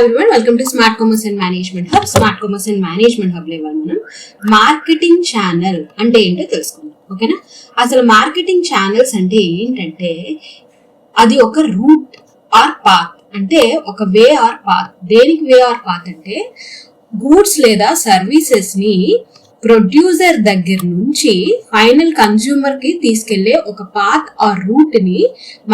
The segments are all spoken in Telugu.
everyone, welcome to Smart Commerce and Management Hub. Smart Commerce and Management Hub లో మనం మార్కెటింగ్ ఛానల్ అంటే ఏంటో తెలుసుకుందాం. ఓకేనా? అసలు మార్కెటింగ్ ఛానల్స్ అంటే ఏంటంటే అది ఒక రూట్ ఆర్ పాత్, అంటే ఒక వే ఆర్ పాత్. దేనికి వే ఆర్ పాత్ అంటే గూడ్స్ లేదా సర్వీసెస్ ని ప్రొడ్యూసర్ దగ్గర నుంచి ఫైనల్ కన్స్యూమర్ కి తీసుకెళ్లే ఒక పాత్ ఆర్ రూట్ ని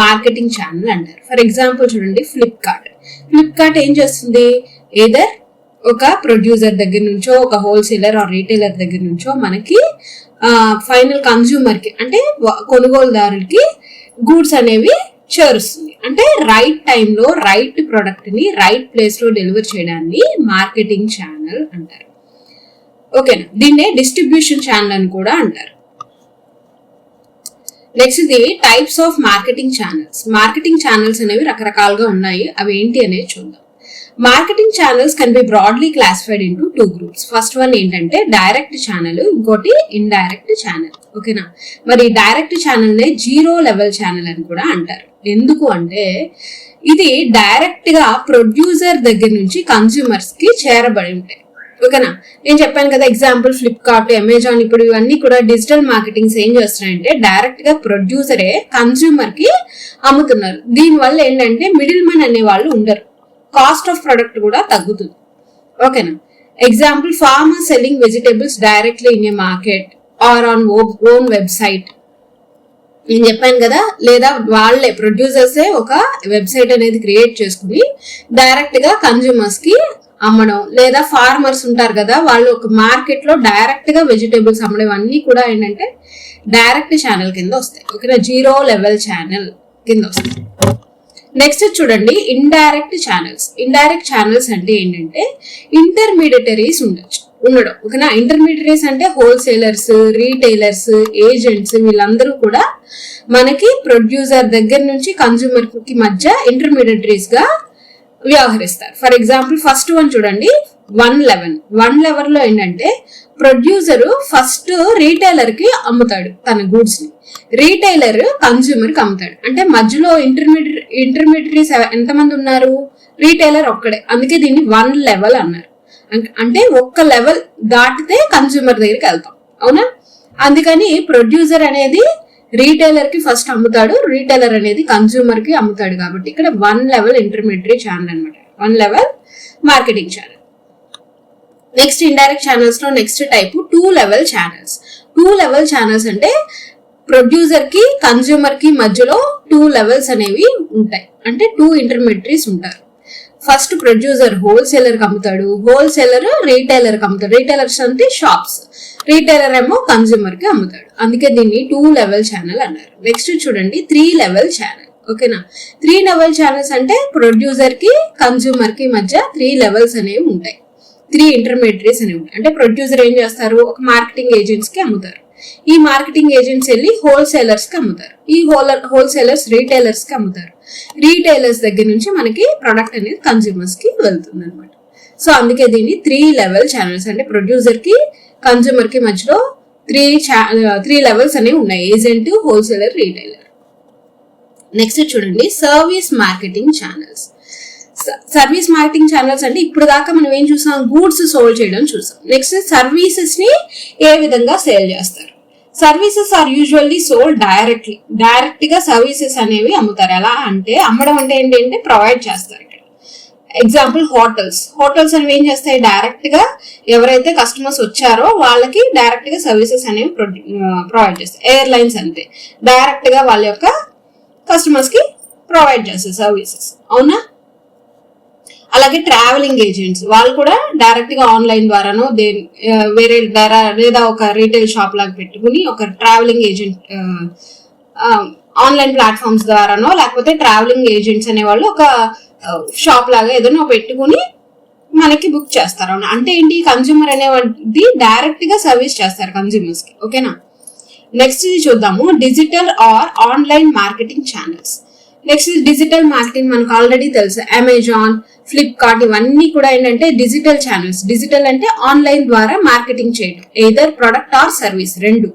మార్కెటింగ్ ఛానల్ అంటారు. ఫర్ ఎగ్జాంపుల్ చూడండి, ఫ్లిప్కార్ట్ ఏం చేస్తుంది? ఏదర్ ఒక ప్రొడ్యూసర్ దగ్గర నుంచో, ఒక హోల్సేలర్ ఆర్ రీటైలర్ దగ్గర నుంచో మనకి ఫైనల్ కన్స్యూమర్ కి అంటే కొనుగోలుదారులకి గూడ్స్ అనేవి చేరుస్తుంది. అంటే రైట్ టైంలో రైట్ ప్రొడక్ట్ ని రైట్ ప్లేస్ లో డెలివర్ చేయడాన్ని మార్కెటింగ్ ఛానల్ అంటారు. ఓకేనా? దీన్నే డిస్ట్రిబ్యూషన్ ఛానల్ అని కూడా అంటారు. నెక్స్ట్ ఇది types of marketing channels. Marketing channels అనేవి రకరకాలుగా ఉన్నాయి. అవి ఏంటి అనేది చూద్దాం. Marketing channels can be broadly classified into 2 groups. First one ఏంటంటే డైరెక్ట్ ఛానల్, ఇంకోటి ఇండైరెక్ట్ ఛానల్. ఓకేనా? మరి డైరెక్ట్ ఛానల్ నే 0 level ఛానల్ అని కూడా అంటారు. ఎందుకు అంటే ఇది డైరెక్ట్ గా ప్రొడ్యూసర్ దగ్గర నుంచి కన్స్యూమర్స్ కి చేరబడి ఉంటాయి. ఓకేనా? నేను చెప్పాను కదా ఎగ్జాంపుల్ ఫ్లిప్కార్ట్, అమెజాన్, ఇప్పుడు ఇవన్నీ కూడా డిజిటల్ మార్కెటింగ్స్ ఏం చేస్తున్నాయంటే డైరెక్ట్ గా ప్రొడ్యూసరే కన్స్యూమర్ కి అమ్ముతున్నారు. దీనివల్ల ఏంటంటే మిడిల్ మ్యాన్ అనే వాళ్ళు ఉండరు, కాస్ట్ ఆఫ్ ప్రొడక్ట్ కూడా తగ్గుతుంది. ఓకేనా? Example farmer selling vegetables directly in a market or on own website. నేను చెప్పాను కదా, లేదా వాళ్ళే ప్రొడ్యూసర్సే ఒక వెబ్సైట్ అనేది క్రియేట్ చేసుకుని డైరెక్ట్ గా కన్స్యూమర్స్ కి అమ్మడం, లేదా ఫార్మర్స్ ఉంటారు కదా వాళ్ళు ఒక మార్కెట్ లో డైరెక్ట్ గా వెజిటేబుల్స్ అమ్మడం, అన్ని కూడా ఏంటంటే డైరెక్ట్ ఛానల్ కింద వస్తాయి. ఓకేనా? 0 level ఛానల్ కింద వస్తాయి. నెక్స్ట్ చూడండి, ఇండైరెక్ట్ ఛానల్స్. ఇండైరెక్ట్ ఛానల్స్ అంటే ఏంటంటే ఇంటర్మీడియటరీస్ ఉండడం. ఓకేనా? ఇంటర్మీడియటరీస్ అంటే హోల్సేలర్స్, రీటైలర్స్, ఏజెంట్స్, వీళ్ళందరూ కూడా మనకి ప్రొడ్యూసర్ దగ్గర నుంచి కన్స్యూమర్ కి మధ్య ఇంటర్మీడియటరీస్ గా వ్యవహరిస్తారు. ఫర్ ఎగ్జాంపుల్ ఫస్ట్ వన్ చూడండి, 1 level లో ఏంటంటే ప్రొడ్యూసర్ ఫస్ట్ రీటైలర్ కి అమ్ముతాడు తన గూడ్స్ ని, రీటైలర్ కన్స్యూమర్ కి అమ్ముతాడు. అంటే మధ్యలో ఇంటర్మీడియటరీస్ ఎంతమంది ఉన్నారు? రీటైలర్ ఒక్కడే. అందుకే దీన్ని 1 level అన్నారు. అంటే ఒక్క లెవెల్ దాటితే కన్స్యూమర్ దగ్గరికి వెళ్తాం. అవునా? అందుకని ప్రొడ్యూసర్ అనేది రీటైలర్ కి ఫస్ట్ అమ్ముతాడు, రీటైలర్ అనేది కన్స్యూమర్ కి అమ్ముతాడు. కాబట్టి ఇక్కడ 1 level ఇంటర్మీడియటరీ ఛానల్ అనమాట, 1 level marketing channel. Next indirect channels లో next type 2 level channels. 2 level channels అంటే ప్రొడ్యూసర్ కి కన్స్యూమర్ కి మధ్యలో 2 levels అనేవి ఉంటాయి. అంటే 2 intermediaries ఉంటారు. ఫస్ట్ ప్రొడ్యూసర్ హోల్సేలర్ కి అమ్ముతాడు, హోల్సేలర్ రీటైలర్ కి అమ్ముతాడు. రీటైలర్స్ అంటే షాప్స్, రీటైలర్ ఏమో కన్స్యూమర్ కి అమ్ముతాడు. అందుకే దీన్ని 2 level ఛానల్ అన్నారు. నెక్స్ట్ చూడండి, 3 level ఛానల్. ఓకేనా? 3 level ఛానల్స్ అంటే ప్రొడ్యూసర్ కి కన్స్యూమర్ కి మధ్య 3 levels అనేవి ఉంటాయి, 3 intermediaries అనేవి ఉంటాయి. అంటే ప్రొడ్యూసర్ ఏం చేస్తారు? ఒక మార్కెటింగ్ ఏజెంట్స్ కి అమ్ముతారు, ఈ మార్కెటింగ్ ఏజెంట్స్ వెళ్ళి హోల్సేలర్స్ కి అమ్ముతారు, ఈ హోల్సేలర్స్ రీటైలర్స్ కి అమ్ముతారు, రీటైలర్స్ దగ్గర నుంచి మనకి ప్రొడక్ట్ అనేది కన్స్యూమర్స్ కి వెళ్తుంది అనమాట. సో అందుకే దీన్ని 3 level ఛానల్స్, అంటే ప్రొడ్యూసర్ కి కన్స్యూమర్ కి మధ్యలో 3 levels అనేవి ఉన్నాయి, ఏజెంట్, హోల్సేలర్, రీటైలర్. నెక్స్ట్ చూడండి, service marketing channels. Service marketing channels అంటే ఇప్పుడు దాకా మనం ఏం చూసాం? గూడ్స్ సోల్డ్ చేయడం చూసాం. నెక్స్ట్ సర్వీసెస్ ని ఏ విధంగా సేల్ చేస్తారు? Services are usually sold direct గా సర్వీసెస్ అనేవి అమ్ముతారు. ఎలా అంటే అమ్మడం అంటే ఏంటంటే ప్రొవైడ్ చేస్తారు. ఇక్కడ ఎగ్జాంపుల్ హోటల్స్ అనేవి ఏం చేస్తాయి? డైరెక్ట్ గా ఎవరైతే కస్టమర్స్ వచ్చారో వాళ్ళకి డైరెక్ట్ గా సర్వీసెస్ అనేవి ప్రొవైడ్ చేస్తాయి. ఎయిర్లైన్స్ అంతే, డైరెక్ట్ గా వాళ్ళ యొక్క కస్టమర్స్ కి ప్రొవైడ్ చేస్తారు సర్వీసెస్. అవునా? అలాగే ట్రావెలింగ్ ఏజెంట్స్, వాళ్ళు కూడా డైరెక్ట్ గా ఆన్లైన్ ద్వారానో వేరే లేదా ఒక రీటైల్ షాప్ లాగా పెట్టుకుని ఒక ట్రావెలింగ్ ఏజెంట్ ఆన్లైన్ ప్లాట్ఫామ్స్ ద్వారానో, లేకపోతే ట్రావెలింగ్ ఏజెంట్స్ అనేవాళ్ళు ఒక షాప్ లాగా ఏదైనా పెట్టుకుని మనకి బుక్ చేస్తారు. అంటే ఏంటి? కన్స్యూమర్ అనేవాడి డైరెక్ట్ గా సర్వీస్ చేస్తారు కన్స్యూమర్స్ కి. ఓకేనా? నెక్స్ట్ ఇది చూద్దాము, digital or online marketing channels. Next digital marketing మనకు ఆల్రెడీ తెలుసు, అమెజాన్, ఫ్లిప్కార్ట్, ఇవన్నీ కూడా ఏంటంటే డిజిటల్ ఛానల్స్. డిజిటల్ అంటే ఆన్లైన్ ద్వారా మార్కెటింగ్ చేయడం, ఎయిదర్ ప్రొడక్ట్ ఆర్ సర్వీస్, రెండు.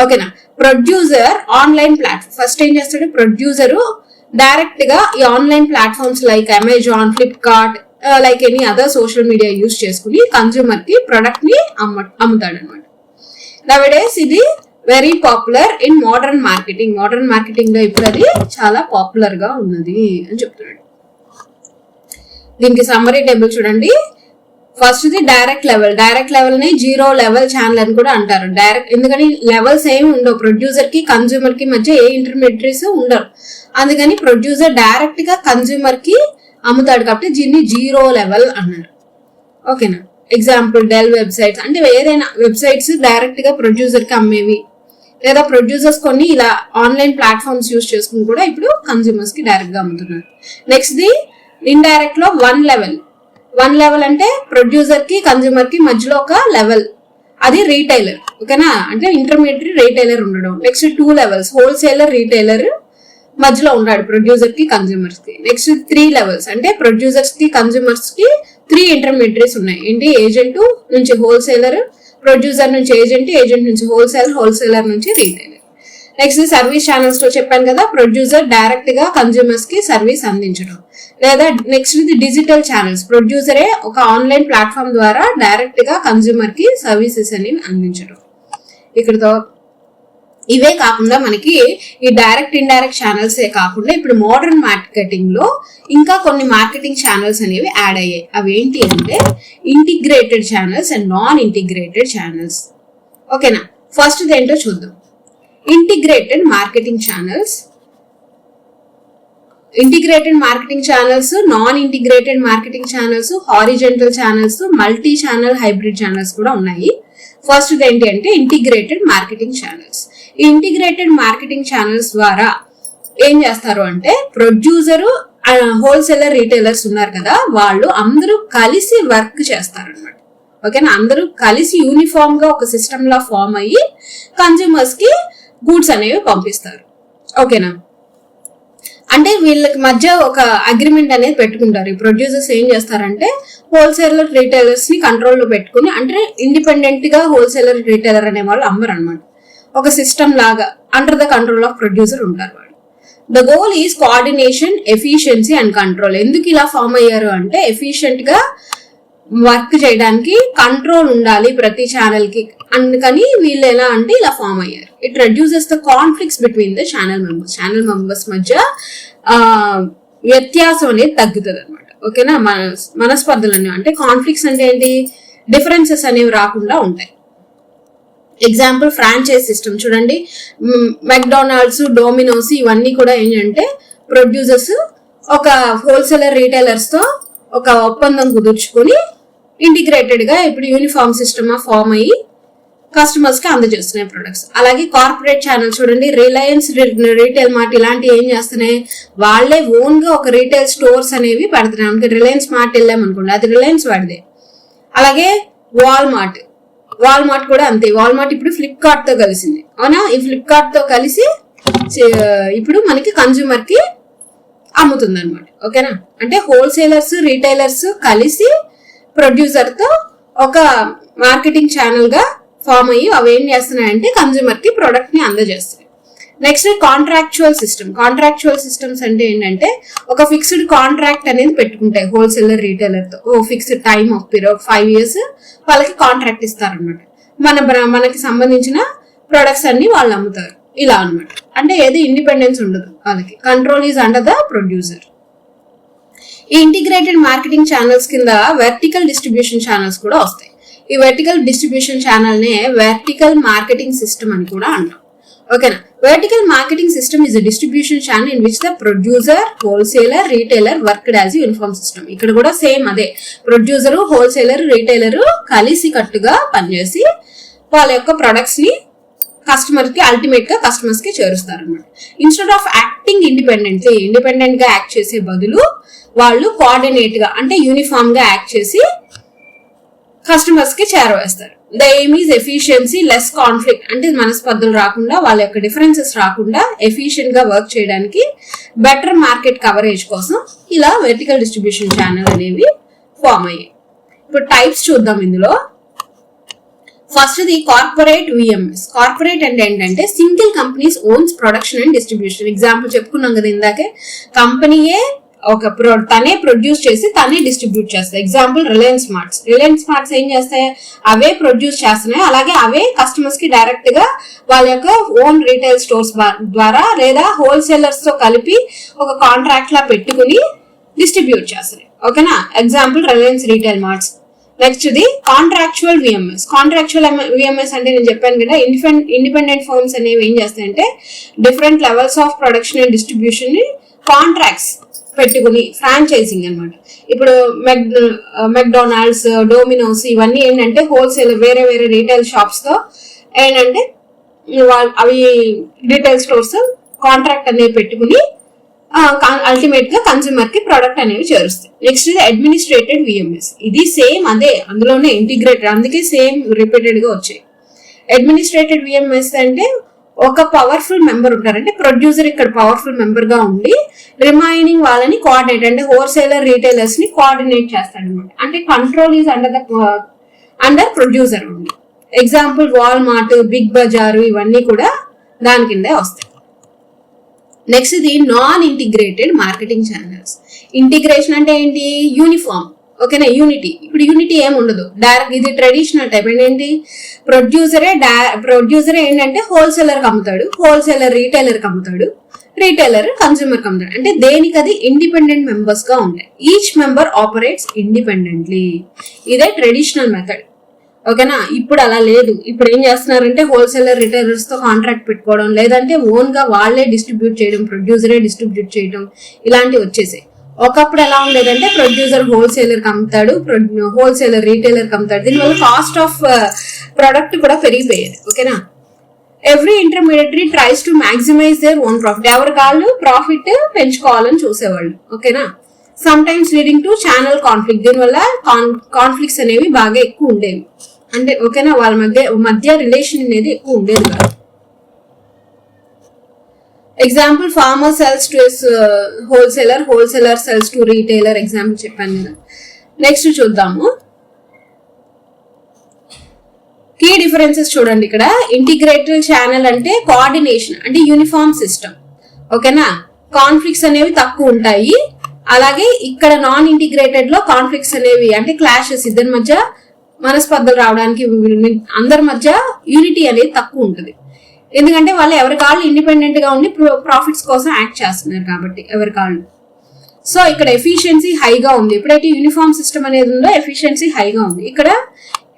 ఓకేనా? ప్రొడ్యూసర్ ఆన్లైన్ ప్లాట్ఫామ్ ఫస్ట్ ఏం చేస్తాడు? ప్రొడ్యూసర్ డైరెక్ట్ గా ఈ online platforms like Amazon, Flipkart, like any other social media use చేసుకుని కన్జ్యూమర్ కి ప్రొడక్ట్ ని అమ్ముతాడు అనమాట. నవడేస్ ఇది very popular in modern marketing లో ఇప్పుడు అది చాలా పాపులర్ గా ఉన్నది అని చెప్తున్నాడు. దీనికి సమ్మరీ టేబుల్ చూడండి. ఫస్ట్ ది డైరెక్ట్ లెవెల్ ని 0 లెవెల్ ఛానల్ అని కూడా అంటారు. ఎందుకని లెవెల్స్ ఏమి ఉండవు, ప్రొడ్యూసర్ కి కన్జ్యూమర్ కి మధ్య ఏ ఇంటర్మీడియట్స్ ఉండరు. అందుకని ప్రొడ్యూసర్ డైరెక్ట్ గా కన్జ్యూమర్ కి అమ్ముతాడు కాబట్టి దీన్ని 0 లెవెల్ అన్నారు. ఓకేనా. ఎగ్జాంపుల్ డెల్ వెబ్సైట్స్ అంటే ఏదైనా వెబ్సైట్స్ డైరెక్ట్ గా ప్రొడ్యూసర్ కి అమ్మేవి, లేదా ప్రొడ్యూసర్స్ కొన్ని ఇలా ఆన్లైన్ ప్లాట్ఫామ్స్ యూజ్ చేసుకుని కూడా ఇప్పుడు కన్జ్యూమర్స్ కి డైరెక్ట్ గా అమ్ముతున్నారు. నెక్స్ట్ ది ఇండైరెక్ట్ లో 1 లెవెల్ అంటే ప్రొడ్యూసర్ కి కన్జ్యూమర్ కి మధ్యలో ఒక లెవెల్, అది రీటైలర్. ఓకేనా, అంటే ఇంటర్మీడియట్ రీటైలర్ ఉండడం. నెక్స్ట్ 2 లెవెల్స్ హోల్సేలర్ రీటైలర్ మధ్యలో ఉన్నాడు ప్రొడ్యూసర్ కి కన్జ్యూమర్స్ కి. నెక్స్ట్ 3 లెవెల్స్ అంటే ప్రొడ్యూసర్స్ కి కన్జ్యూమర్స్ కి 3 ఇంటర్మీడియట్స్ ఉన్నాయి. ఏంటి, ఏజెంట్ నుంచి హోల్సేలర్, ప్రొడ్యూసర్ నుంచి ఏజెంట్ నుంచి హోల్సేలర్ నుంచి రీటైలర్. నెక్స్ట్ సర్వీస్ ఛానల్స్ లో చెప్పాను కదా, ప్రొడ్యూసర్ డైరెక్ట్ గా కన్జ్యూమర్స్ కి సర్వీస్ అందించడం. లేదా నెక్స్ట్ డిజిటల్ ఛానల్స్, ప్రొడ్యూసరే ఒక ఆన్లైన్ ప్లాట్ఫామ్ ద్వారా డైరెక్ట్ గా కన్జ్యూమర్ కి సర్వీసెస్ అనేవి అందించడం. ఇక్కడతో ఇవే కాకుండా మనకి ఈ డైరెక్ట్ ఇండైరెక్ట్ ఛానల్స్ ఏ కాకుండా ఇప్పుడు మోడర్న్ మార్కెటింగ్ లో ఇంకా కొన్ని మార్కెటింగ్ ఛానల్స్ అనేవి యాడ్ అయ్యాయి. అవి ఏంటి అంటే integrated channels and non integrated channels. ఓకేనా, ఫస్ట్ ఏంటో చూద్దాం. Integrated marketing channels, non integrated marketing channels, horizontal channels, multi channel hybrid channels కూడా ఉన్నాయి. ఫస్ట్ ఏంటి అంటే ఇంటిగ్రేటెడ్ మార్కెటింగ్ ఛానల్స్. ఈ ఇంటిగ్రేటెడ్ మార్కెటింగ్ ఛానల్స్ ద్వారా ఏం చేస్తారు అంటే ప్రొడ్యూసరు, హోల్సేలర్, రీటైలర్స్ ఉన్నారు కదా, వాళ్ళు అందరూ కలిసి వర్క్ చేస్తారు అనమాట. ఓకేనా, అందరూ కలిసి యూనిఫామ్ గా ఒక సిస్టమ్ లా ఫామ్ అయ్యి కన్జ్యూమర్స్ కి గూడ్స్ అనేవి పంపిస్తారు. ఓకేనా, అంటే వీళ్ళకి మధ్య ఒక అగ్రిమెంట్ అనేది పెట్టుకుంటారు. ఈ ప్రొడ్యూసర్స్ ఏం చేస్తారంటే హోల్సేలర్, రీటైలర్స్ ని కంట్రోల్లో పెట్టుకుని, అంటే ఇండిపెండెంట్ గా హోల్సేలర్, రీటైలర్ అనే వాళ్ళు అమ్మరు అనమాట. ఒక సిస్టమ్ లాగా under the control of producer ఉంటారు వాళ్ళు. The goal is coordination, efficiency and control. ఎందుకు ఇలా ఫామ్ అయ్యారు అంటే ఎఫిషియెంట్ గా వర్క్ చేయడానికి కంట్రోల్ ఉండాలి ప్రతి ఛానల్ కి, అందుకని వీళ్ళు ఎలా అంటే ఇలా ఫామ్ అయ్యారు. It reduces the conflicts between the channel members మధ్య వ్యత్యాసం అనేది తగ్గుతుంది అనమాట. ఓకేనా, మనస్పర్ధలు అంటే కాన్ఫ్లిక్ట్స్ అంటే ఏంటి, డిఫరెన్సెస్ అనేవి రాకుండా ఉంటాయి. ఎగ్జాంపుల్ ఫ్రాంచైజ్ సిస్టమ్ చూడండి. మెక్డొనాల్డ్స్, డొమినోస్ ఇవన్నీ కూడా ఏంటంటే ప్రొడ్యూసర్స్ ఒక హోల్సేలర్, రీటైలర్స్ తో ఒక ఒప్పందం కుదుర్చుకుని ఇంటిగ్రేటెడ్ గా ఇప్పుడు యూనిఫామ్ సిస్టమ్ ఫామ్ అయ్యి కస్టమర్స్ కి అందజేస్తున్నాయి ప్రొడక్ట్స్. అలాగే కార్పొరేట్ ఛానల్ చూడండి. రిలయన్స్, రీటైల్ మార్ట్ ఇలాంటివి ఏం చేస్తున్నాయి, వాళ్లే ఓన్ గా ఒక రీటైల్ స్టోర్స్ అనేవి పెడుతున్నాయి. మనకి రిలయన్స్ మార్ట్ వెళ్ళామనుకోండి, అది రిలయన్స్ వాడిదే. అలాగే వాల్మార్ట్ కూడా అంతే. వాల్మార్ట్ ఇప్పుడు ఫ్లిప్కార్ట్ తో కలిసింది. అవునా, ఈ ఫ్లిప్కార్ట్ తో కలిసి ఇప్పుడు మనకి కన్జ్యూమర్ కి అమ్ముతుంది అనమాట. ఓకేనా, అంటే హోల్సేలర్స్, రీటైలర్స్ కలిసి ప్రొడ్యూసర్ తో ఒక మార్కెటింగ్ ఛానల్ గా ఫామ్ అయ్యి అవి ఏం చేస్తున్నాయంటే కన్జ్యూమర్ కి ప్రొడక్ట్ ని అందజేస్తున్నాయి. నెక్స్ట్ కాంట్రాక్చువల్ సిస్టమ్స్ అంటే ఏంటంటే ఒక ఫిక్స్డ్ కాంట్రాక్ట్ అనేది పెట్టుకుంటాయి హోల్సేలర్, రీటైలర్ తో. Fixed time of period 5 years వాళ్ళకి కాంట్రాక్ట్ ఇస్తారనమాట. మనకి సంబంధించిన ప్రొడక్ట్స్ అన్ని వాళ్ళు అమ్ముతారు ఇలా అనమాట. అంటే ఏది ఇండిపెండెన్స్ ఉండదు వాళ్ళకి, control is under the producer. ఈ ఇంటిగ్రేటెడ్ మార్కెటింగ్ ఛానల్స్ కింద వెర్టికల్ డిస్ట్రిబ్యూషన్ ఛానల్స్ కూడా వస్తాయి. ఈ వెర్టికల్ డిస్ట్రిబ్యూషన్ ఛానల్ నే వెర్టికల్ మార్కెటింగ్ సిస్టమ్ అని కూడా అంటాం. ఓకేనా, vertical marketing system is a distribution channel in which the producer, wholesaler, retailer worked as uniform system. ఇక్కడ కూడా సేమ్ అదే, ప్రొడ్యూసర్, హోల్సేలర్, రీటైలర్ కలిసి కట్టుగా పనిచేసి వాళ్ళ యొక్క ప్రొడక్ట్స్ ని కస్టమర్ కి అల్టిమేట్ గా కస్టమర్స్ కి చేరుస్తారు అనమాట. ఇన్స్టెడ్ ఆఫ్ యాక్టింగ్ ఇండిపెండెంట్ గా యాక్ట్ చేసే బదులు వాళ్ళు కోఆర్డినేట్ గా అంటే యూనిఫామ్ గా యాక్ట్ చేసి కస్టమర్స్ కి చేరవేస్తారు. The aim is efficiency, less conflict, అంటే మనస్పర్ధలు రాకుండా, వాళ్ళ యొక్క డిఫరెన్సెస్ రాకుండా ఎఫిషియెంట్ గా వర్క్ చేయడానికి, బెటర్ మార్కెట్ కవరేజ్ కోసం ఇలా వెర్టికల్ డిస్ట్రిబ్యూషన్ ఛానల్ అనేవి ఫామ్ అయ్యాయి. ఇప్పుడు టైప్స్ చూద్దాం ఇందులో. First the corporate VMS. Corporate అంటే ఏంటంటే single companies owns production and distribution. Example చెప్పుకున్నాం కదా ఇందాకే, కంపెనీయే తనే ప్రొడ్యూస్ చేసి తనే డిస్ట్రిబ్యూట్ చేస్తాయి. ఎగ్జాంపుల్ రిలయన్స్ స్మార్ట్స్ ఏం చేస్తాయి, అవే ప్రొడ్యూస్ చేస్తున్నాయి, అలాగే అవే కస్టమర్స్ కి డైరెక్ట్ గా వాళ్ళ యొక్క ఓన్ రీటైల్ స్టోర్స్ ద్వారా లేదా హోల్సేలర్స్ తో కలిపి ఒక కాంట్రాక్ట్ లా పెట్టుకుని డిస్ట్రిబ్యూట్ చేస్తున్నాయి. ఓకేనా, example Reliance retail marts. Next the contractual VMS అంటే నేను చెప్పాను కదా, ఇండిపెండెంట్ ఫర్మ్స్ అనేవి ఏం చేస్తాయంటే different levels of production and distribution ని కాంట్రాక్ట్స్ పెట్టుకుని ఫ్రాంచైజింగ్ అనమాట. ఇప్పుడు మెక్డొనాల్డ్స్, డొమినోస్ ఇవన్నీ ఏంటంటే హోల్సేల్ వేరే వేరే రీటైల్ షాప్స్ తో ఏంటంటే అవి రీటైల్ స్టోర్స్ కాంట్రాక్ట్ అనేవి పెట్టుకుని అల్టిమేట్ గా కన్స్యూమర్ కి ప్రొడక్ట్ అనేవి చేరుస్తాయి. నెక్స్ట్ ఇది అడ్మినిస్ట్రేటెడ్ విఎంఎస్. ఇది సేమ్ అదే, అందులోనే ఇంటిగ్రేటెడ్, అందుకే సేమ్ రిపీటెడ్ గా వచ్చాయి. అడ్మినిస్ట్రేటెడ్ విఎంఎస్ అంటే ఒక పవర్ఫుల్ మెంబర్ ఉంటారు, అంటే ప్రొడ్యూసర్ ఇక్కడ పవర్ఫుల్ మెంబర్ గా ఉండి రిమైనింగ్ వాళ్ళని కోఆర్డినేట్ అంటే హోల్సేలర్ రీటైలర్స్ ని కోఆర్డినేట్ చేస్తాడు అనమాట. అంటే కంట్రోల్ ఈజ్ అండర్ ప్రొడ్యూసర్ ఉంది. ఎగ్జాంపుల్ వాల్మార్ట్, బిగ్ బజార్ ఇవన్నీ కూడా దాని కిందే వస్తాయి. నెక్స్ట్ ఇది non integrated marketing channels. Integration అంటే ఏంటి, యూనిఫామ్. ఓకేనా, యూనిటీ. ఇప్పుడు యూనిటీ ఏమి ఉండదు, డైరెక్ట్ ఇది ట్రెడిషనల్ టైప్. ఏంటి, ప్రొడ్యూసరే ఏంటంటే హోల్సేలర్ కి అమ్ముతాడు, హోల్సేలర్ రీటైలర్ కి అమ్ముతాడు, రీటైలర్ కన్స్యూమర్ కి అమ్ముతాడు. అంటే దేనికి అది ఇండిపెండెంట్ మెంబర్స్ గా ఉంటాయి. Each member operates independently. ఇదే ట్రెడిషనల్ మెథడ్. ఓకేనా, ఇప్పుడు అలా లేదు. ఇప్పుడు ఏం చేస్తున్నారంటే హోల్సేలర్ రిటైలర్స్ తో కాంట్రాక్ట్ పెట్టుకోవడం, లేదంటే ఓన్ గా వాళ్లే డిస్ట్రిబ్యూట్ చేయడం, ప్రొడ్యూసరే డిస్ట్రిబ్యూట్ చేయడం, ఇలాంటివి వచ్చేసాయి. ఒకప్పుడు ఎలా ఉండేదంటే ప్రొడ్యూసర్ హోల్సేలర్ కి అమ్ముతాడు, హోల్సేలర్ రీటైలర్ కి అమ్ముతాడు. దీనివల్ల కాస్ట్ ఆఫ్ ప్రొడక్ట్ కూడా పెరిగిపోయేది. ఓకేనా, every intermediary tries to maximize their own profit. ఎవరి కాళ్ళు ప్రాఫిట్ పెంచుకోవాలని చూసేవాళ్ళు. ఓకేనా, sometimes leading to channel conflict. దీనివల్ల కాన్ఫ్లిక్ట్స్ అనేవి బాగా ఎక్కువ ఉండేవి. అంటే ఓకేనా, వాళ్ళ మధ్య రిలేషన్ అనేది ఎక్కువ ఉండేది కాదు. Example farmer sells to wholesaler sells to retailer. Example చెప్పాను కదా. నెక్స్ట్ చూద్దాము కీ డిఫరెన్సెస్. చూడండి ఇక్కడ ఇంటిగ్రేటెడ్ ఛానల్ అంటే కోఆర్డినేషన్, అంటే యూనిఫామ్ సిస్టమ్. ఓకేనా, కాన్ఫ్లిక్ట్స్ అనేవి తక్కువ ఉంటాయి. అలాగే ఇక్కడ నాన్ ఇంటిగ్రేటెడ్ లో కాన్ఫ్లిక్ట్స్ అనేవి అంటే క్లాషెస్, ఇద్దరి మధ్య మనస్పర్ధలు రావడానికి, అందరి మధ్య యూనిటీ అనేది తక్కువ ఉంటుంది. ఎందుకంటే వాళ్ళు ఎవరి కాళ్ళు ఇండిపెండెంట్ గా ఉండి ప్రాఫిట్స్ కోసం యాక్ట్ చేస్తున్నారు కాబట్టి ఎవరి కాళ్ళు. సో ఇక్కడ ఎఫిషియన్సీ హైగా ఉంది. ఎప్పుడైతే యూనిఫామ్ సిస్టమ్ అనేది ఉందో ఎఫిషియన్సీ హైగా ఉంది. ఇక్కడ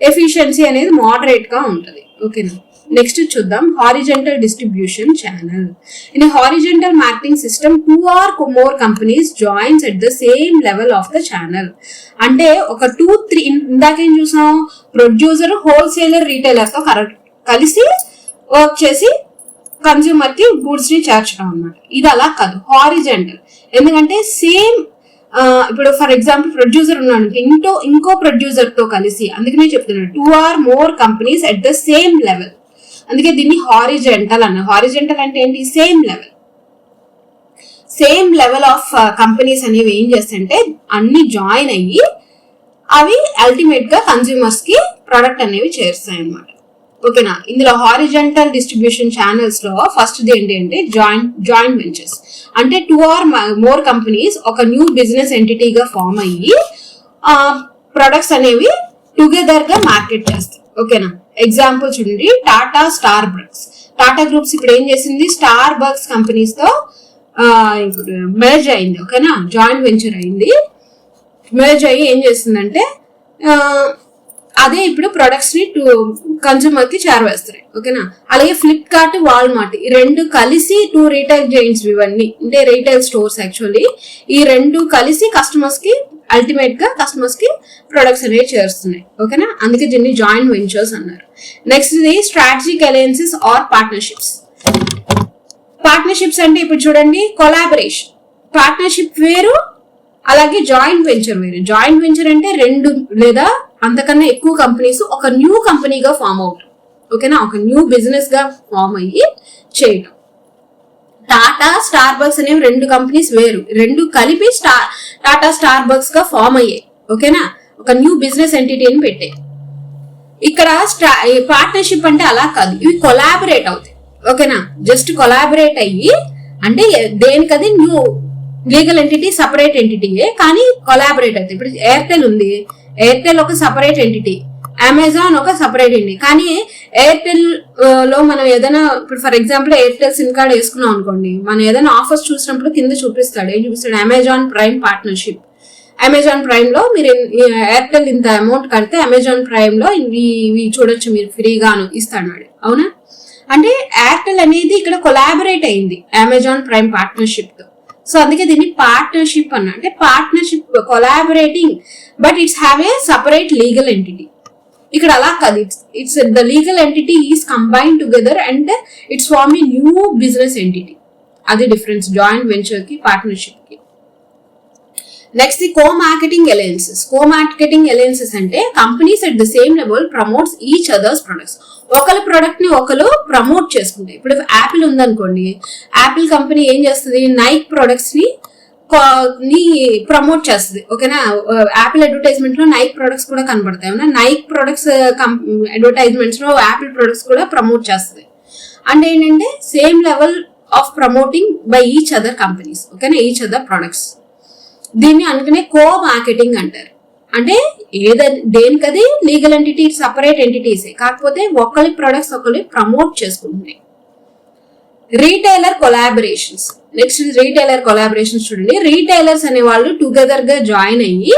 ఎఫిషియన్సీ అనేది మోడరేట్ గా ఉంటుంది. ఓకేనా, నెక్స్ట్ చూద్దాం horizontal distribution channel. In horizontal marketing system 2 or more companies joins at the same level of the channel. అంటే ఒక 2-3 ఇందాకేం చూసాం, ప్రొడ్యూసర్ హోల్సేలర్ రీటైలర్ తో కలిసి వర్క్ చేసి కన్స్యూమర్ కి గూడ్స్ ని చేర్చడం అన్నమాట. ఇది అలా కాదు, హారిజెంటల్. ఎందుకంటే సేమ్ ఇప్పుడు ఫర్ ఎగ్జాంపుల్ ప్రొడ్యూసర్ ఉన్నాడు, ఇంకో ప్రొడ్యూసర్ తో కలిసి, అందుకనే చెప్తున్నాడు 2 or more companies at the same level. అందుకే దీన్ని హారిజెంటల్ అన్న. హారిజెంటల్ అంటే ఏంటి, సేమ్ లెవెల్ ఆఫ్ కంపెనీస్ అనేవి ఏం చేస్తాయంటే అన్ని జాయిన్ అయ్యి అవి అల్టిమేట్ గా కన్స్యూమర్స్ కి ప్రొడక్ట్ అనేవి చేరుస్తాయి అన్నమాట. ఓకేనా, ఇందులో హారిజెంటల్ డిస్ట్రిబ్యూషన్ ఛానల్స్ లో ఫస్ట్ ఏంటి అంటే జాయింట్ వెంచర్స్. అంటే 2 or more కంపెనీస్ ఒక న్యూ బిజినెస్ ఎంటిటీగా ఫామ్ అయ్యి ప్రొడక్ట్స్ అనేవి టుగెదర్ గా మార్కెట్ చేస్తాయి. ఓకేనా, ఎగ్జాంపుల్ చూడండి, స్టార్ బక్స్. టాటా గ్రూప్స్ ఇప్పుడు ఏం చేసింది, స్టార్ బక్స్ కంపెనీస్ తో మెర్జ్ అయింది. ఓకేనా, జాయింట్ వెంచర్ అయింది. మెర్జ్ అయ్యి ఏం చేస్తుందంటే అదే ఇప్పుడు ప్రొడక్ట్స్ ని కన్స్యూమర్ కి చేరవేస్తాయి. ఓకేనా, అలాగే ఫ్లిప్కార్ట్, వాల్మార్ట్ ఈ రెండు కలిసి 2 రీటైల్ జైంట్స్, ఇవన్నీ అంటే రీటైల్ స్టోర్స్. యాక్చువల్లీ ఈ రెండు కలిసి కస్టమర్స్ కి అల్టిమేట్ గా కస్టమర్స్ కి ప్రొడక్ట్స్ అనేవి చేరుస్తున్నాయి. ఓకేనా, అందుకే దీన్ని జాయింట్ వెంచర్స్ అన్నారు. నెక్స్ట్ ఇది strategic alliances or partnerships. Partnerships అంటే ఇప్పుడు చూడండి, కొలాబరేషన్. పార్ట్నర్షిప్ వేరు, అలాగే జాయింట్ వెంచర్ వేరు. జాయింట్ వెంచర్ అంటే 2 లేదా అంతకన్నా ఎక్కువ కంపెనీస్ ఒక న్యూ కంపెనీగా ఫామ్ అవుతాయి. ఓకేనా, ఒక న్యూ బిజినెస్ గా ఫామ్ అయ్యి చేయడం. టాటా, స్టార్ బక్స్ అనేవి 2 కంపెనీస్ వేరు, 2 కలిపి టాటా స్టార్ బక్స్ గా ఫామ్ అయ్యాయి. ఓకేనా, ఒక న్యూ బిజినెస్ ఎంటిటీని పెట్టాయి. ఇక్కడ పార్ట్నర్షిప్ అంటే అలా కాదు, ఇవి కొలాబరేట్ అవుతాయి. ఓకేనా, జస్ట్ కొలాబరేట్ అయ్యి అంటే దేనికది లీగల్ ఎంటిటీ సపరేట్ ఎంటిటీయే కానీ కొలాబరేట్ అవుతుంది. ఇప్పుడు ఎయిర్టెల్ ఉంది, ఎయిర్టెల్ ఒక సపరేట్ ఎంటిటీ, అమెజాన్ ఒక సపరేట్ ఎంటిటీ. కానీ ఎయిర్టెల్ లో మనం ఏదైనా ఇప్పుడు for example Airtel SIM card వేసుకున్నాం అనుకోండి, మనం ఏదైనా ఆఫర్స్ చూసినప్పుడు కింద చూపిస్తాడు, ఏం చూపిస్తాడు, Amazon Prime partnership. Amazon prime లో మీరు ఎయిర్టెల్ ఇంత అమౌంట్ కడితే అమెజాన్ ప్రైమ్ లో ఇవి చూడొచ్చు మీరు ఫ్రీగాను ఇస్తాడు వాడు. అవునా? అంటే ఎయిర్టెల్ అనేది ఇక్కడ కొలాబరేట్ అయింది అమెజాన్ ప్రైమ్ పార్ట్నర్షిప్ తో. సో అందుకే దీన్ని పార్ట్నర్షిప్ అన్న, అంటే partnership collaborating but it's have a separate legal entity. ఇక్కడ అలా కాదు, it's the legal entity is combine together and it's form a new business entity. అది డిఫరెన్స్ జాయింట్ వెంచర్ కి పార్ట్నర్షిప్ కి. Next the co-marketing alliances. Co-marketing alliances అంటే companies at the same level promotes each others products. ఒకరి ప్రొడక్ట్ ని ఒకరు ప్రమోట్ చేసుకుంటాయి. ఇప్పుడు యాపిల్ ఉందనుకోండి, యాపిల్ కంపెనీ ఏం చేస్తుంది, నైక్ ప్రొడక్ట్స్ ని ప్రమోట్ చేస్తుంది. ఓకేనా? యాపిల్ అడ్వర్టైజ్మెంట్ లో నైక్ ప్రొడక్ట్స్ కూడా కనబడతాయి. అవునా? నైక్ ప్రొడక్ట్స్ అడ్వర్టైజ్మెంట్స్ లో యాపిల్ ప్రొడక్ట్స్ కూడా ప్రమోట్ చేస్తుంది. అంటే ఏంటంటే same level of promoting by each other companies. ఓకేనా? Each other products. దీన్ని అందుకనే కో-మార్కెటింగ్ అంటారు. అంటే దేనికది లీగల్ ఎంటిటీ సపరేట్ ఎంటిటీసే, కాకపోతే ఒకరి ప్రొడక్ట్స్ ఒకరి ప్రమోట్ చేసుకుంటున్నాయి. Retailer collaborations. Next retailer collaborations చూడండి. రీటైలర్స్ అనే వాళ్ళు టుగెదర్ గా జాయిన్ అయ్యి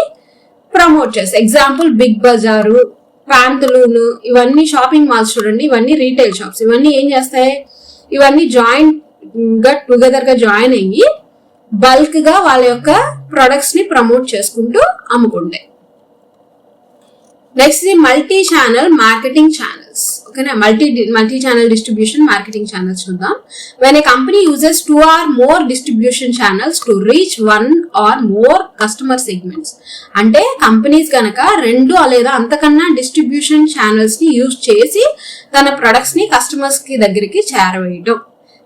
ప్రమోట్ చేస్తారు. ఎగ్జాంపుల్ బిగ్ బజారు, ప్యాంతలూన్, ఇవన్నీ షాపింగ్ మాల్స్ చూడండి, ఇవన్నీ రీటైల్ షాప్స్. ఇవన్నీ ఏం చేస్తాయి, ఇవన్నీ టుగెదర్ గా జాయిన్ అయ్యి బల్క్ గా వాళ్ళ యొక్క ప్రొడక్ట్స్ ని ప్రమోట్ చేసుకుంటూ అమ్ముకుంటాయి. Next the multi channel marketing channels. ఓకేనా? Multi channel distribution marketing channels చూద్దాం. When a company uses 2 or more distribution channels to reach 1 or more customer segments. అంటే కంపెనీస్ కనుక 2 లేదా అంతకన్నా డిస్ట్రిబ్యూషన్ ఛానల్స్ ని యూజ్ చేసి తన ప్రొడక్ట్స్ ని కస్టమర్స్ కి దగ్గరికి చేరవేయటం.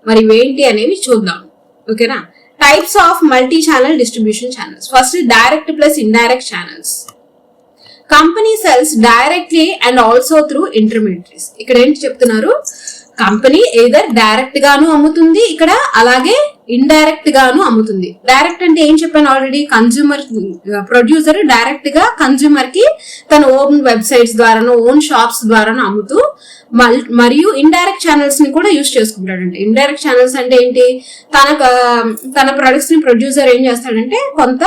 మరి ఏంటి అనేవి చూద్దాం. ఓకేనా? Types of multi channel distribution channels. First direct plus indirect channels. Company cells directly and also through intermediaries. ఇక్కడ ఏంటి చెప్తున్నారు, కంపెనీ ఏదర్ డైరెక్ట్ గాను అమ్ముతుంది ఇక్కడ, అలాగే ఇండైరెక్ట్ గాను అమ్ముతుంది. డైరెక్ట్ అంటే ఏం చెప్పాను ఆల్రెడీ, కన్జ్యూమర్ ప్రొడ్యూసర్ డైరెక్ట్ గా కన్జ్యూమర్ కి తన ఓన్ వెబ్సైట్స్ ద్వారానో ఓన్ షాప్స్ ద్వారానో అమ్ముతూ, మరియు ఇండైరెక్ట్ ఛానల్స్ ని కూడా యూజ్ చేసుకుంటాడంటే. ఇండైరెక్ట్ ఛానల్స్ అంటే ఏంటి, తన ప్రొడక్ట్స్ ని ప్రొడ్యూసర్ ఏం చేస్తాడంటే కొంత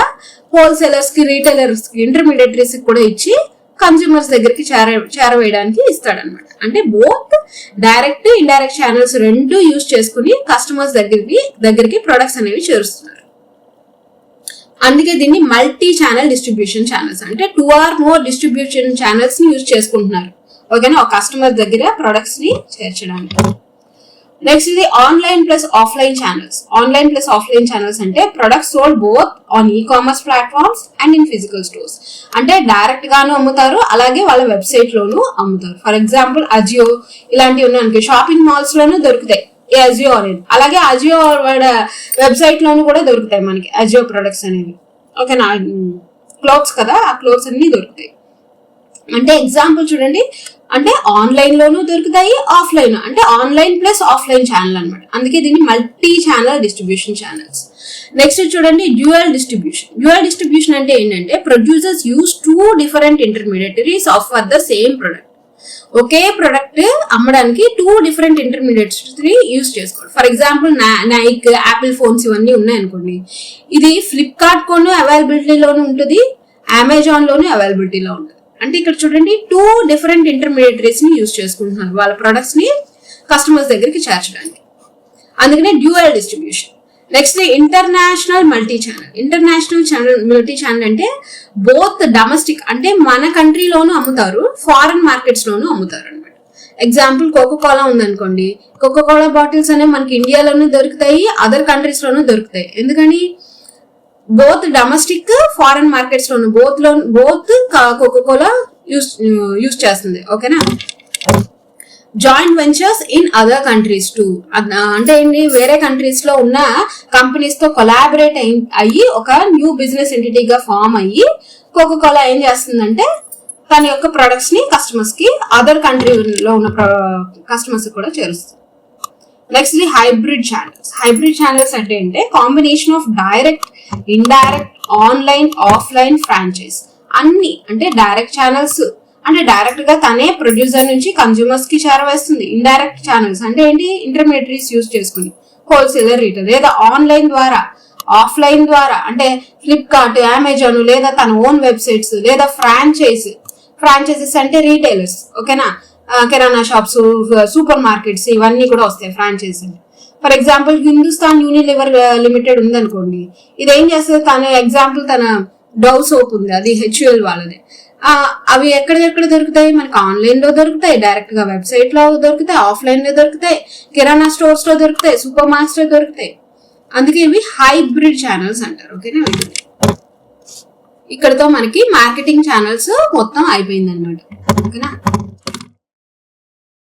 హోల్సేలర్స్ కి, రీటైలర్స్ కి, ఇంటర్మీడియటరీస్ కి కూడా ఇచ్చి కన్స్యూమర్స్ దగ్గరికి చేరవేయడానికి ఇస్తాడనమాట. అంటే బోత్ డైరెక్ట్ ఇండైరెక్ట్ ఛానల్స్ రెండు యూజ్ చేసుకుని కస్టమర్స్ దగ్గరికి ప్రొడక్ట్స్ అనేవి చేరుస్తున్నారు. అందుకే దీన్ని మల్టీ ఛానల్ డిస్ట్రిబ్యూషన్ ఛానల్స్ అంటే 2 or more డిస్ట్రిబ్యూషన్ ఛానల్స్ ని యూజ్ చేసుకుంటున్నారు. ఓకేనా? ఒక కస్టమర్ దగ్గర ప్రొడక్ట్స్ ని చేర్చడానికి. నెక్స్ట్ ఇది online plus offline channels. Online plus offline channels అంటే products sold both on e-commerce platforms and in physical stores. అంటే డైరెక్ట్ గాను అమ్ముతారు, అలాగే వాళ్ళ వెబ్సైట్ లోను అమ్ముతారు. ఫర్ ఎగ్జాంపుల్ అజియో ఇలాంటివి ఉన్నాయి, షాపింగ్ మాల్స్ లోనూ దొరుకుతాయి ఈ అజియో అనేది. అలాగే అజియో వెబ్సైట్ లోను కూడా దొరుకుతాయి మనకి అజియో ప్రొడక్ట్స్ అనేవి. ఓకేనా? క్లోత్స్ కదా, ఆ క్లోత్స్ అన్ని దొరుకుతాయి. అంటే ఎగ్జాంపుల్ చూడండి, అంటే ఆన్లైన్ లోనూ దొరుకుతాయి, ఆఫ్లైన్ అంటే ఆన్లైన్ ప్లస్ ఆఫ్లైన్ ఛానల్ అనమాట. అందుకే దీన్ని multi channel distribution channels. Next చూడండి డ్యూయల్ డిస్ట్రిబ్యూషన్. డ్యూయల్ డిస్ట్రిబ్యూషన్ అంటే ఏంటంటే producers use 2 different intermediaries offer the same product. ఒకే ప్రొడక్ట్ అమ్మడానికి 2 different ఇంటర్మీడియట్స్ యూజ్ చేసుకోవాలి. For example Nike, Apple phones ఇవన్నీ ఉన్నాయనుకోండి, ఇది ఫ్లిప్కార్ట్ లోను అవైలబిలిటీలోనూ ఉంటుంది, అమెజాన్ లోను అవైలబిలిటీలో ఉంటుంది. అంటే ఇక్కడ చూడండి 2 different ఇంటర్మీడియటరీస్ ని యూజ్ చేసుకుంటున్నారు వాళ్ళ ప్రొడక్ట్స్ ని కస్టమర్స్ దగ్గరికి చేర్చడానికి. అందుకనే dual distribution. Next international multi channel. International channel multi channel అంటే బోత్ డొమెస్టిక్ అంటే మన కంట్రీలోనూ అమ్ముతారు, ఫారెన్ మార్కెట్స్ లోనూ అమ్ముతారు అనమాట. ఎగ్జాంపుల్ కోకోకోలా ఉందనుకోండి, కోకోకోలా బాటిల్స్ అనేవి మనకి ఇండియాలోనూ దొరుకుతాయి, అదర్ కంట్రీస్ లోనూ దొరుకుతాయి. ఎందుకని బోత్ డొమెస్టిక్ ఫారెన్ మార్కెట్స్ లోను బోత్ కోకోకోలా యూజ్ చేస్తుంది. ఓకేనా? Joint ventures in other countries to అంటే ఏంటి, వేరే కంట్రీస్ లో ఉన్న కంపెనీస్ తో కొలాబరేట్ అయ్యి ఒక న్యూ బిజినెస్ ఎంటిటీగా ఫామ్ అయ్యి కోకోకోలా ఏం చేస్తుందంటే తన యొక్క ప్రొడక్ట్స్ ని కస్టమర్స్ కి అదర్ కంట్రీలో ఉన్న కస్టమర్స్ కూడా చేరుస్తుంది. Next the hybrid channels. Hybrid channels అంటే combination of direct, indirect, online, offline franchise అన్ని. అంటే డైరెక్ట్ ఛానల్స్ అంటే డైరెక్ట్ గా తనే ప్రొడ్యూసర్ నుంచి కన్స్యూమర్స్ కి చేరవేస్తుంది. ఇండైరెక్ట్ ఛానల్స్ అంటే ఏంటి, ఇంటర్మీడియరీస్ యూజ్ చేసుకుని హోల్సేలర్, రీటైల్, లేదా ఆన్లైన్ ద్వారా, ఆఫ్లైన్ ద్వారా అంటే ఫ్లిప్కార్ట్, అమెజాన్, లేదా తన ఓన్ వెబ్సైట్స్, లేదా ఫ్రాంచైజెస్ అంటే రీటైలర్స్. ఓకేనా, కిరాణా షాప్స్, సూపర్ మార్కెట్స్ ఇవన్నీ కూడా వస్తాయి franchisee. For example Hindustan Unilever Limited ఉందనుకోండి, ఇది ఏం చేస్తుంది, తన ఎగ్జాంపుల్ తన డవ్ సోప్ ఉంది, అది HUL వాళ్ళది. అవి ఎక్కడ దొరుకుతాయి మనకి, ఆన్లైన్ లో దొరుకుతాయి, డైరెక్ట్ గా వెబ్సైట్ లో దొరుకుతాయి, ఆఫ్లైన్ లో దొరుకుతాయి, కిరాణా స్టోర్స్ లో దొరుకుతాయి, సూపర్ మార్కెట్స్ లో దొరుకుతాయి. అందుకే ఇవి హైబ్రిడ్ ఛానల్స్ అంటారు. ఓకేనా, ఇక్కడతో మనకి మార్కెటింగ్ ఛానల్స్ మొత్తం అయిపోయింది అనమాట. ఓకేనా.